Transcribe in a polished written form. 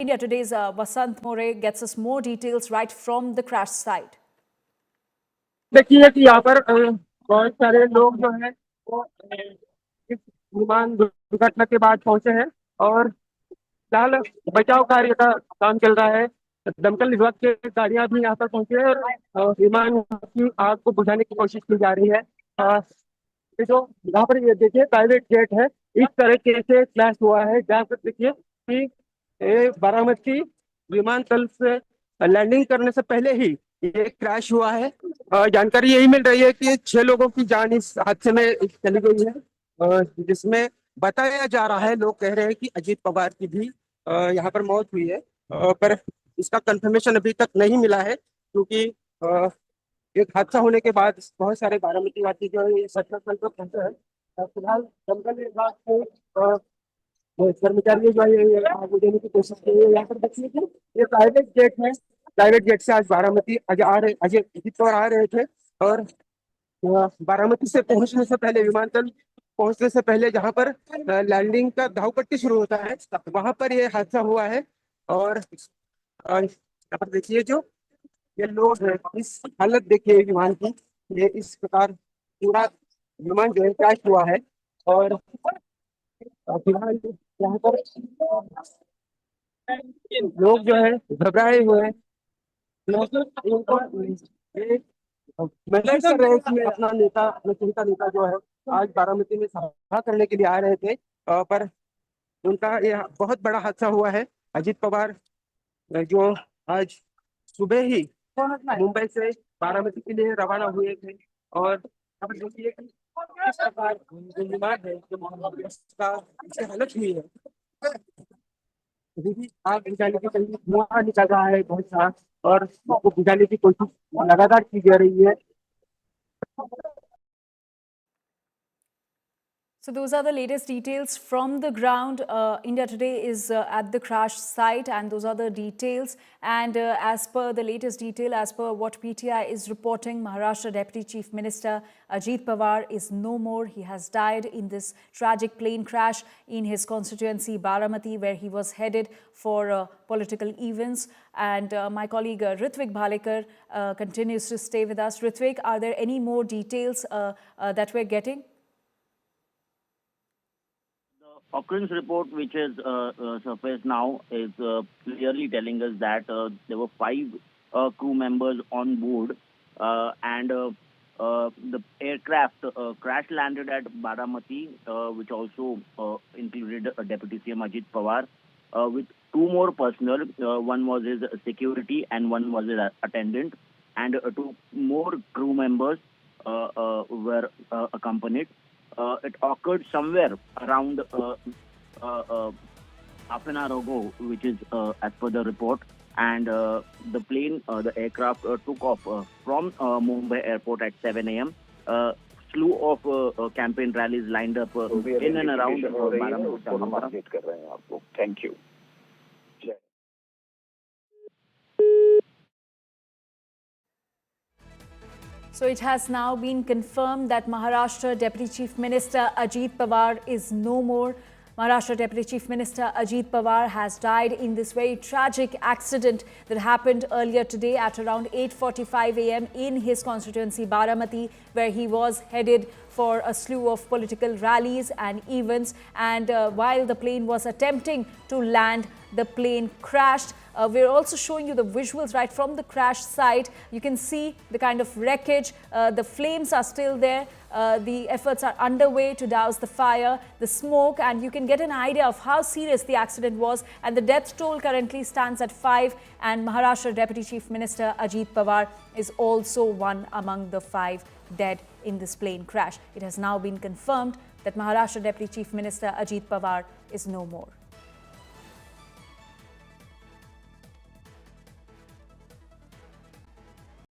India Today's Vasant More gets us more details right from the crash site. देखिए कि यहाँ पर बहुत सारे लोग जो है वो इस विमान दुर्घटना के बाद पहुंचे हैं और फिलहाल बचाव कार्य का काम चल रहा है। दमकल विभाग की गाड़ियां भी यहाँ पर पहुंची है और विमान की आग को बुझाने की कोशिश की जा रही है। ये जो यहाँ पर ये देखिए प्राइवेट जेट है, इस तरह से क्रैश हुआ है जहाँ पर देखिए कि बारामती विमानतल से लैंडिंग करने से पहले ही ये क्रैश हुआ है। जानकारी यही मिल रही है कि 6 लोगों की जान इस हादसे में चली गई है, जिसमें बताया जा रहा है, लोग कह रहे हैं कि अजीत पवार की भी यहाँ पर मौत हुई है, पर इसका कंफर्मेशन अभी तक नहीं मिला है क्योंकि एक हादसा होने के बाद बहुत सारे बारामती वासी जो है घटनास्थल पर पहुंचे हैं। फिलहाल दमकल विभाग के कर्मचारी जो है ये आग बुझाने की कोशिश कर रहे हैं। यहाँ पर देखिए कि ये प्राइवेट जेट है, प्राइवेट जेट से आज बारामती अजय अजीत पवार आ रहे थे और बारामती से पहुंचने से पहले, विमानतल पहुंचने से पहले जहां पर लैंडिंग का दावपट्टी शुरू होता है वहां पर यह हादसा हुआ है। और यहाँ पर देखिए जो ये लोग हैं, इस हालत देखिए विमान की, ये इस प्रकार पूरा विमान जो है क्रैश हुआ है। और फिलहाल यहाँ पर लोग जो है घबराए हुए हैं, उनको ये महसूस कर रहे हैं कि अपना नेता, अपना चिंता नेता जो है आज बारामती में सभा करने के लिए आ रहे थे, पर उनका यह बहुत बड़ा हादसा हुआ है। अजीत पवार जो आज सुबह ही मुंबई से बारामती के लिए रवाना हुए थे और अब देखिए कि किस प्रकार जो विमान है, जो उसका इससे हालत हुई है। अभी भी आग बुझाने की कहीं धुआं निकल रहा है बहुत सारा और उसको बुझाने की कोशिश लगातार की जा रही है। So those are the latest details from the ground. India Today is at the crash site, and those are the details. And as per the latest detail, as per what PTI is reporting, Maharashtra Deputy Chief Minister Ajit Pawar is no more. He has died in this tragic plane crash in his constituency Baramati, where he was headed for political events. And my colleague Ritvik Bhalekar continues to stay with us. Ritvik, are there any more details that we're getting? Occurrence report, which is surfaced now, is clearly telling us that there were 5 crew members on board, and the aircraft crash landed at Baramati, which also included Deputy CM Ajit Pawar, with 2 more personnel. One was his security and one was his attendant, and 2 more crew members were accompanied. It occurred somewhere around half an hour ago, which is as per the report. And the plane, the aircraft took off from Mumbai airport at 7 a.m. Slew of campaign rallies lined up in and around Baramati. Thank you. So it has now been confirmed that Maharashtra Deputy Chief Minister Ajit Pawar is no more. Maharashtra Deputy Chief Minister Ajit Pawar has died in this very tragic accident that happened earlier today at around 8:45 a.m. in his constituency Baramati, where he was headed for a slew of political rallies and events. And while the plane was attempting to land, the plane crashed. We're also showing you the visuals right from the crash site. You can see the kind of wreckage. The flames are still there. The efforts are underway to douse the fire, the smoke, and you can get an idea of how serious the accident was. And the death toll currently stands at 5, and Maharashtra Deputy Chief Minister Ajit Pawar is also one among the 5 dead in this plane crash. It has now been confirmed that Maharashtra Deputy Chief Minister Ajit Pawar is no more.